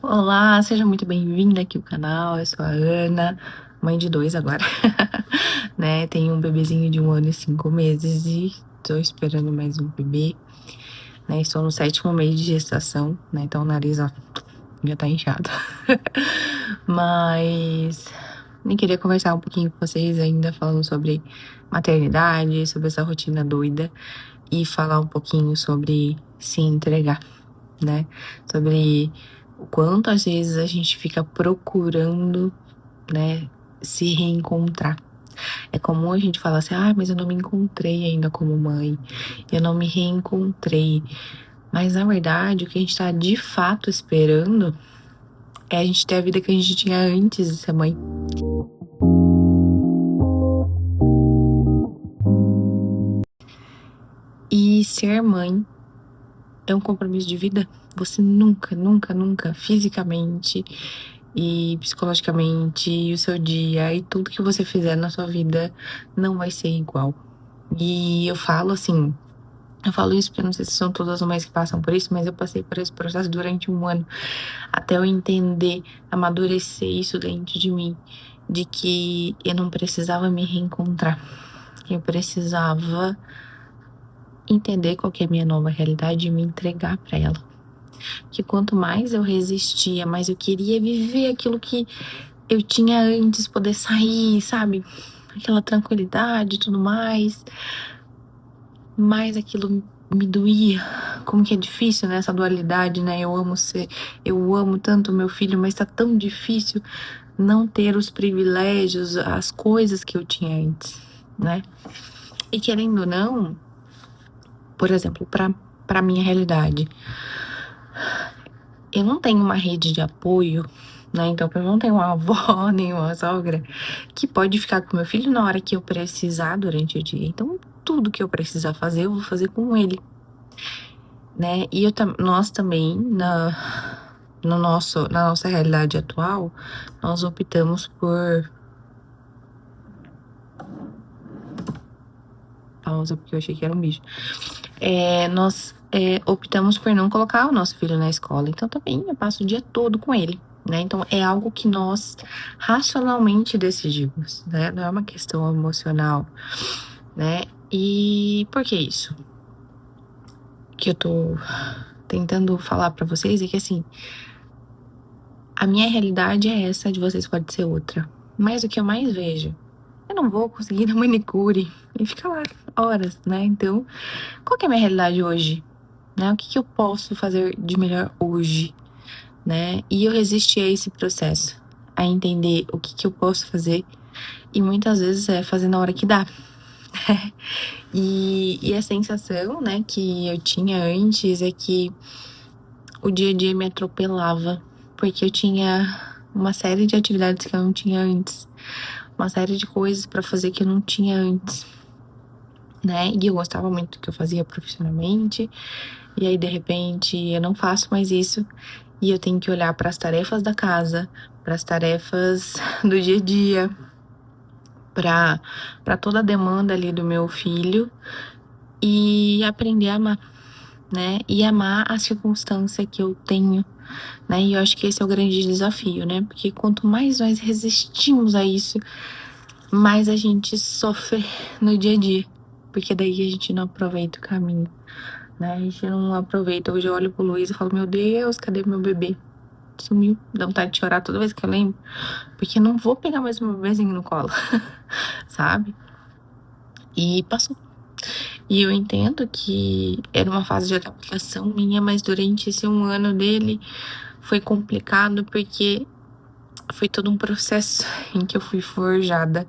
Olá, seja muito bem-vinda aqui ao canal. Eu sou a Ana, mãe de dois agora, né? Tenho um bebezinho de 1 ano e 5 meses e tô esperando mais um bebê, né? Estou no 7º mês de gestação, né? Então o nariz, ó, já tá inchado. Mas nem queria conversar um pouquinho com vocês ainda, falando sobre maternidade, sobre essa rotina doida e falar um pouquinho sobre se entregar, né? Sobre o quanto às vezes a gente fica procurando, né, se reencontrar. É comum a gente falar assim, mas eu não me encontrei ainda como mãe, eu não me reencontrei. Mas na verdade, o que a gente tá de fato esperando é a gente ter a vida que a gente tinha antes de ser mãe. E ser mãe é um compromisso de vida. Você nunca, nunca, nunca, fisicamente e psicologicamente, e o seu dia e tudo que você fizer na sua vida não vai ser igual. E eu falo assim, eu falo isso porque eu não sei se são todas as mães que passam por isso, mas eu passei por esse processo durante 1 ano, até eu entender, amadurecer isso dentro de mim, de que eu não precisava me reencontrar, eu precisava entender qual que é a minha nova realidade e me entregar para ela. Que quanto mais eu resistia, mais eu queria viver aquilo que eu tinha antes, poder sair, sabe? Aquela tranquilidade e tudo mais. Mas aquilo me doía. Como que é difícil, né? Essa dualidade, né? Eu amo tanto meu filho, mas tá tão difícil não ter os privilégios, as coisas que eu tinha antes, né? E querendo ou não, por exemplo, pra minha realidade, eu não tenho uma rede de apoio, né? Então, eu não tenho uma avó, nem uma sogra que pode ficar com meu filho na hora que eu precisar durante o dia. Então, tudo que eu precisar fazer, eu vou fazer com ele, né? E nós também, na nossa realidade atual, nós optamos por... Pausa, porque eu achei que era um bicho. Nós optamos por não colocar o nosso filho na escola. Então, também eu passo o dia todo com ele, né? Então, é algo que nós racionalmente decidimos, né? Não é uma questão emocional, né? E por que isso? Que eu tô tentando falar pra vocês é que, assim, a minha realidade é essa, de vocês pode ser outra. Mas o que eu mais vejo, eu não vou conseguir ir na manicure e ficar lá horas, né? Então, qual que é a minha realidade hoje? Né? O que eu posso fazer de melhor hoje, né? E eu resisti a esse processo, a entender o que eu posso fazer, e muitas vezes é fazer na hora que dá. E a sensação, né, que eu tinha antes é que o dia a dia me atropelava, porque eu tinha uma série de atividades que eu não tinha antes, uma série de coisas para fazer que eu não tinha antes, né? E eu gostava muito do que eu fazia profissionalmente, e aí de repente eu não faço mais isso. E eu tenho que olhar para as tarefas da casa, para as tarefas do dia a dia, para toda a demanda ali do meu filho e aprender a amar, né? E amar a circunstância que eu tenho, né? E eu acho que esse é o grande desafio, né? Porque quanto mais nós resistimos a isso, mais a gente sofre no dia a dia, porque daí a gente não aproveita o caminho, né? A gente não aproveita. Hoje eu olho pro Luiz e falo, meu Deus, cadê meu bebê? Sumiu, dá vontade de chorar toda vez que eu lembro, porque eu não vou pegar mais meu bebezinho no colo, sabe? E passou. E eu entendo que era uma fase de adaptação minha, mas durante esse 1 ano dele foi complicado, porque foi todo um processo em que eu fui forjada,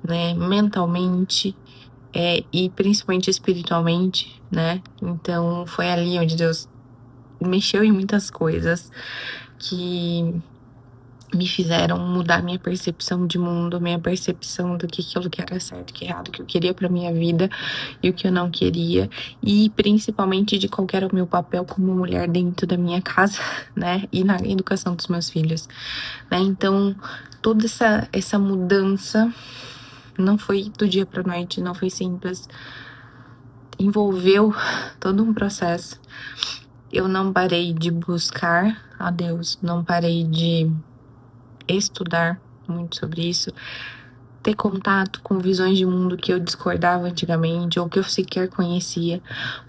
né, mentalmente, e principalmente espiritualmente, né? Então foi ali onde Deus mexeu em muitas coisas que me fizeram mudar minha percepção de mundo, minha percepção do que aquilo que era certo, que errado, que eu queria pra minha vida e o que eu não queria, e principalmente de qual era o meu papel como mulher dentro da minha casa, né, e na educação dos meus filhos, né? Então, toda essa mudança não foi do dia pra noite, não foi simples, envolveu todo um processo. eu não parei de buscar a Deus, não parei de estudar muito sobre isso, ter contato com visões de mundo que eu discordava antigamente ou que eu sequer conhecia,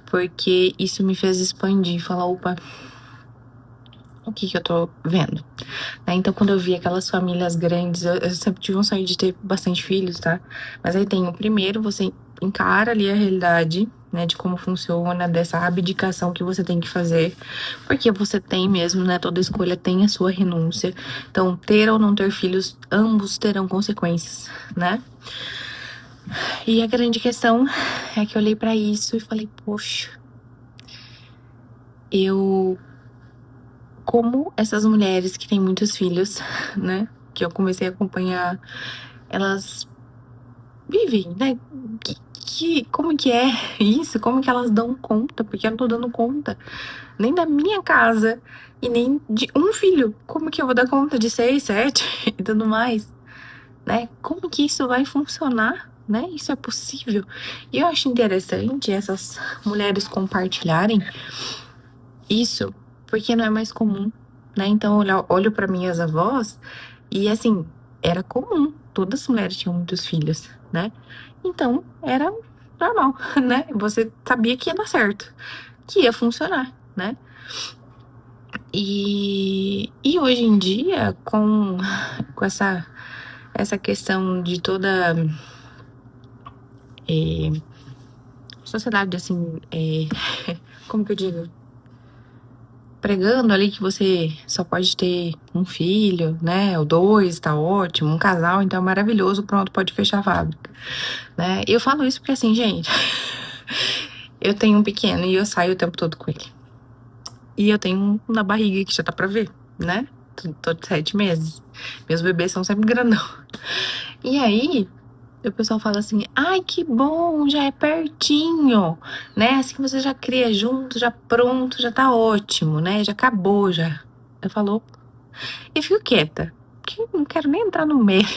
porque isso me fez expandir e falar, opa, o que eu tô vendo? Né? Então, quando eu vi aquelas famílias grandes, eu sempre tive um sonho de ter bastante filhos, tá? Mas aí tem o primeiro, você encara ali a realidade, né, de como funciona, dessa abdicação que você tem que fazer, porque você tem mesmo, né, toda escolha tem a sua renúncia. Então, ter ou não ter filhos, ambos terão consequências, né? E a grande questão é que eu olhei pra isso e falei, poxa, como essas mulheres que têm muitos filhos, né, que eu comecei a acompanhar, elas vivem, né? Como que é isso? Como que elas dão conta? Porque eu não tô dando conta nem da minha casa e nem de um filho. Como que eu vou dar conta de 6, 7 e tudo mais, né? Como que isso vai funcionar, né? Isso é possível. E eu acho interessante essas mulheres compartilharem isso, porque não é mais comum, né? Então eu olho para minhas avós e assim, era comum, todas as mulheres tinham muitos filhos, né? Então era normal, né? Você sabia que ia dar certo, que ia funcionar, né? E hoje em dia, com essa questão de toda sociedade, assim, como que eu digo? Pregando ali que você só pode ter um filho, né? Ou dois, tá ótimo. Um casal, então é maravilhoso, pronto, pode fechar a fábrica, né? Eu falo isso porque assim, gente, eu tenho um pequeno e eu saio o tempo todo com ele. E eu tenho um na barriga que já tá pra ver, né? Tô de 7 meses. Meus bebês são sempre grandão. E aí, o pessoal fala assim, ai, que bom, já é pertinho, né? Assim você já cria junto, já pronto, já tá ótimo, né? Já acabou, já. Eu falo, e fico quieta, porque não quero nem entrar no meio,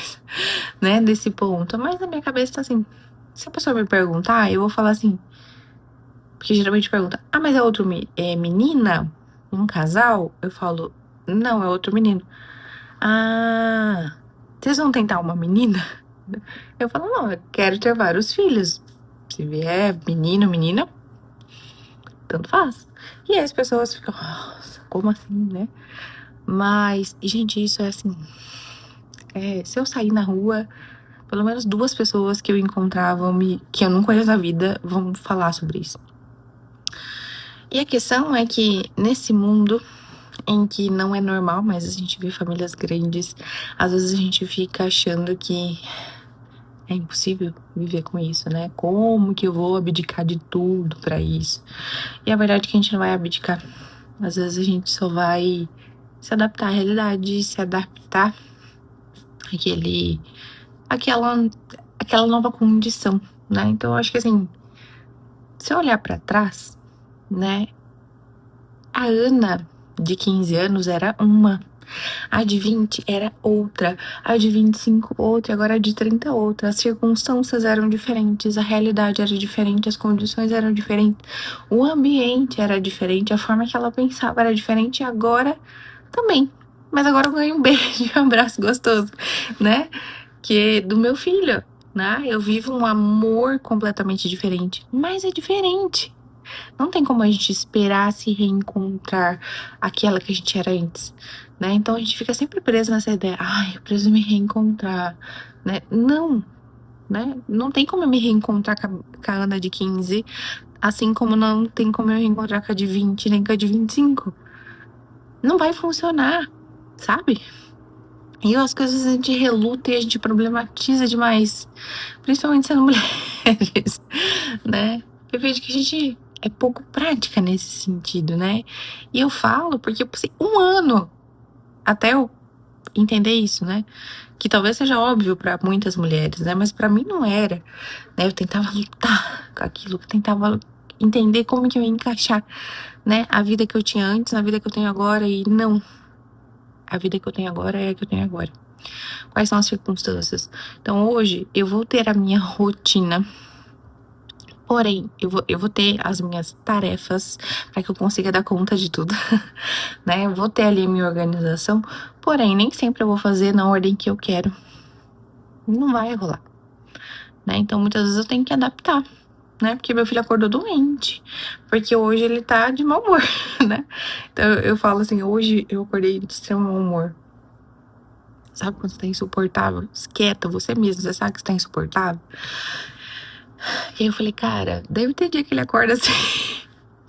né, desse ponto. Mas na minha cabeça tá assim, se a pessoa me perguntar, eu vou falar assim, porque geralmente pergunta, ah, mas é outro menina? Um casal? Eu falo, não, é outro menino. Ah, vocês vão tentar uma menina? Eu falo, não, eu quero ter vários filhos. Se vier menino, menina, tanto faz. E aí as pessoas ficam, nossa, como assim, né? Mas, gente, isso é assim. Se eu sair na rua, pelo menos 2 pessoas que eu encontrar que eu não conheço na vida, vão falar sobre isso. E a questão é que nesse mundo em que não é normal, mas a gente vê famílias grandes, às vezes a gente fica achando que é impossível viver com isso, né? Como que eu vou abdicar de tudo pra isso? E a verdade é que a gente não vai abdicar. Às vezes a gente só vai se adaptar à realidade, se adaptar àquela nova condição, né? Então eu acho que assim, se eu olhar pra trás, né? A Ana de 15 anos era uma. A de 20 era outra, a de 25 outra, agora a de 30 outra. As circunstâncias eram diferentes, a realidade era diferente, as condições eram diferentes, o ambiente era diferente, a forma que ela pensava era diferente e agora também. Mas agora eu ganho um beijo e um abraço gostoso, né? Que é do meu filho, né? Eu vivo um amor completamente diferente, mas é diferente. Não tem como a gente esperar se reencontrar aquela que a gente era antes, né? Então a gente fica sempre preso nessa ideia, ai, eu preciso me reencontrar, né? Não, né? Não tem como eu me reencontrar com a Ana de 15, assim como não tem como eu reencontrar com a de 20, nem com a de 25. Não vai funcionar, sabe? E as coisas a gente reluta e a gente problematiza demais, principalmente sendo mulheres, né? Eu vejo que a gente é pouco prática nesse sentido, né? E eu falo porque eu passei 1 ano até eu entender isso, né? Que talvez seja óbvio pra muitas mulheres, né? Mas pra mim não era, né? Eu tentava lutar com aquilo, eu tentava entender como que eu ia encaixar, né? A vida que eu tinha antes na vida que eu tenho agora e não. A vida que eu tenho agora é a que eu tenho agora. Quais são as circunstâncias? Então hoje eu vou ter a minha rotina. Porém, eu vou ter as minhas tarefas para que eu consiga dar conta de tudo, né? Eu vou ter ali a minha organização, porém, nem sempre eu vou fazer na ordem que eu quero. Não vai rolar, né? Então, muitas vezes eu tenho que adaptar, né? Porque meu filho acordou doente, porque hoje ele tá de mau humor, né? Então, eu falo assim, hoje eu acordei de extremo mau humor. Sabe quando você tá insuportável? Quieta, você mesmo, você sabe que você tá insuportável? E aí eu falei, cara, deve ter dia que ele acorda assim.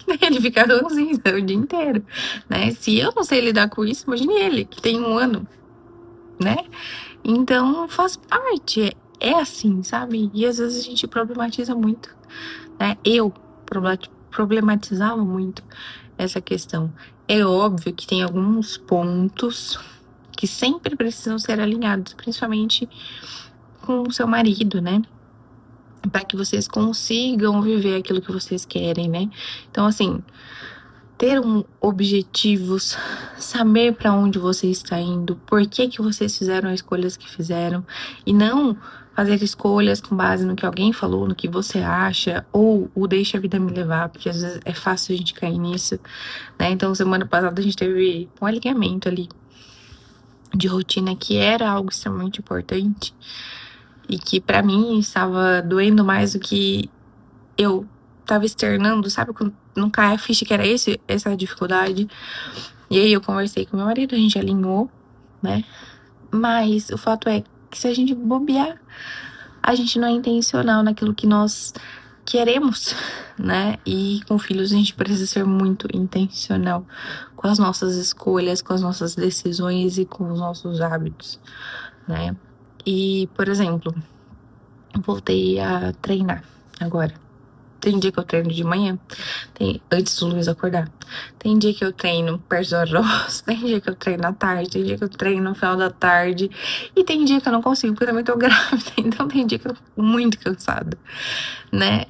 Ele fica ranzinho o dia inteiro, né? Se eu não sei lidar com isso, imagine ele, que tem 1 ano, né? Então, faz parte, é assim, sabe? E às vezes a gente problematiza muito, né? Eu problematizava muito essa questão. É óbvio que tem alguns pontos que sempre precisam ser alinhados, principalmente com o seu marido, né? Para que vocês consigam viver aquilo que vocês querem, né? Então, assim, ter objetivos, saber para onde você está indo, por que que vocês fizeram as escolhas que fizeram, e não fazer escolhas com base no que alguém falou, no que você acha, ou o deixa a vida me levar, porque às vezes é fácil a gente cair nisso, né? Então, semana passada a gente teve um alinhamento ali de rotina que era algo extremamente importante e que para mim estava doendo mais do que eu tava externando, sabe? Quando não cai a ficha que era essa dificuldade. E aí eu conversei com meu marido, a gente alinhou, né? Mas o fato é que se a gente bobear, a gente não é intencional naquilo que nós queremos, né? E com filhos a gente precisa ser muito intencional com as nossas escolhas, com as nossas decisões e com os nossos hábitos, né? E, por exemplo, eu voltei a treinar agora. Tem dia que eu treino de manhã, antes do Luiz acordar. Tem dia que eu treino perto do almoço, tem dia que eu treino à tarde, tem dia que eu treino no final da tarde. E tem dia que eu não consigo, porque eu também tô grávida. Então tem dia que eu tô muito cansada, né?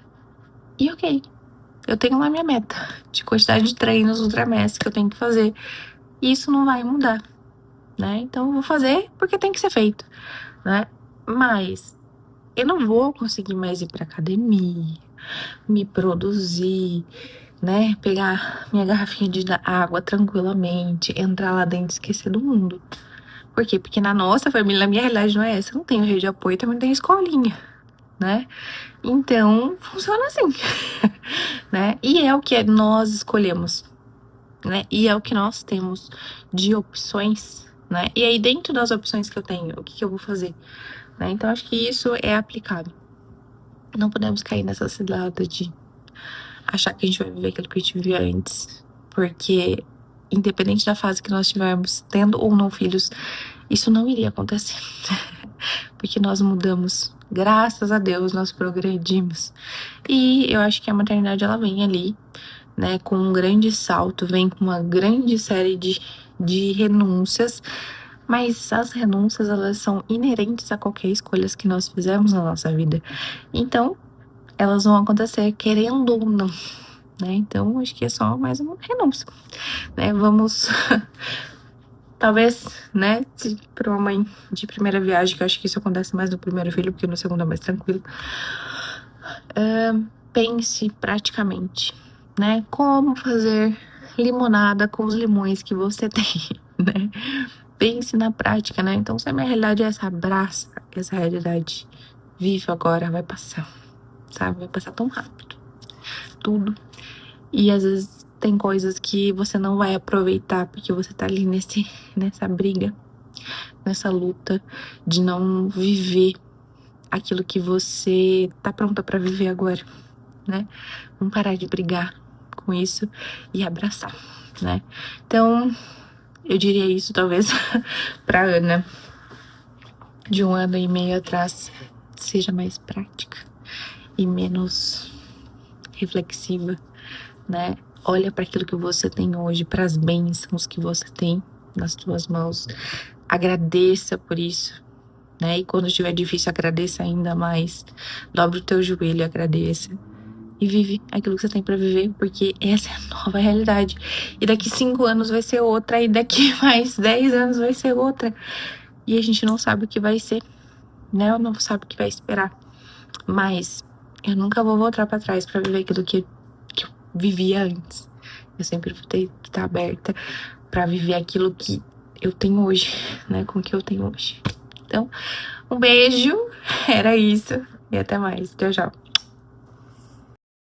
E ok, eu tenho lá minha meta de quantidade de treinos no trimestre que eu tenho que fazer. E isso não vai mudar, né? Então eu vou fazer porque tem que ser feito, né? Mas eu não vou conseguir mais ir pra academia, me produzir, né? Pegar minha garrafinha de água tranquilamente, entrar lá dentro e esquecer do mundo. Por quê? Porque na nossa família, na minha realidade não é essa. Eu não tenho rede de apoio, também não tenho escolinha, né? Então, funciona assim, né? E é o que nós escolhemos, né? E é o que nós temos de opções, né? E aí, dentro das opções que eu tenho, o que eu vou fazer, né? Então, acho que isso é aplicável. Não podemos cair nessa cilada de achar que a gente vai viver aquilo que a gente vivia antes. Porque, independente da fase que nós estivermos tendo ou não filhos, isso não iria acontecer. Porque nós mudamos. Graças a Deus, nós progredimos. E eu acho que a maternidade, ela vem ali, né, com um grande salto, vem com uma grande série de renúncias. Mas as renúncias, elas são inerentes a qualquer escolha que nós fizermos na nossa vida. Então, elas vão acontecer querendo ou não, né? Então, acho que é só mais uma renúncia, né? Vamos, talvez, né, se para uma mãe de primeira viagem, que eu acho que isso acontece mais no primeiro filho, porque no segundo é mais tranquilo, pense praticamente, né? Como fazer limonada com os limões que você tem, né? Pense na prática, né? Então, se a minha realidade é essa, abraça essa realidade. Vive agora, vai passar, sabe? Vai passar tão rápido. Tudo. E às vezes tem coisas que você não vai aproveitar porque você tá ali nessa briga, nessa luta de não viver aquilo que você tá pronta pra viver agora, né? Vamos parar de brigar com isso e abraçar, né? Então, eu diria isso talvez pra Ana, de 1 ano e meio atrás, seja mais prática e menos reflexiva, né? Olha para aquilo que você tem hoje, para as bênçãos que você tem nas suas mãos. Agradeça por isso, né? E quando estiver difícil, agradeça ainda mais. Dobre o teu joelho e agradeça. E vive aquilo que você tem para viver, porque essa é a nova realidade. E daqui 5 anos vai ser outra, e daqui mais 10 anos vai ser outra. E a gente não sabe o que vai ser, né? Ou não sabe o que vai esperar. Mas eu nunca vou voltar pra trás pra viver aquilo que eu vivia antes. Eu sempre vou ter que estar aberta pra viver aquilo que eu tenho hoje, né? Com o que eu tenho hoje. Então, um beijo, era isso. E até mais. Tchau, tchau.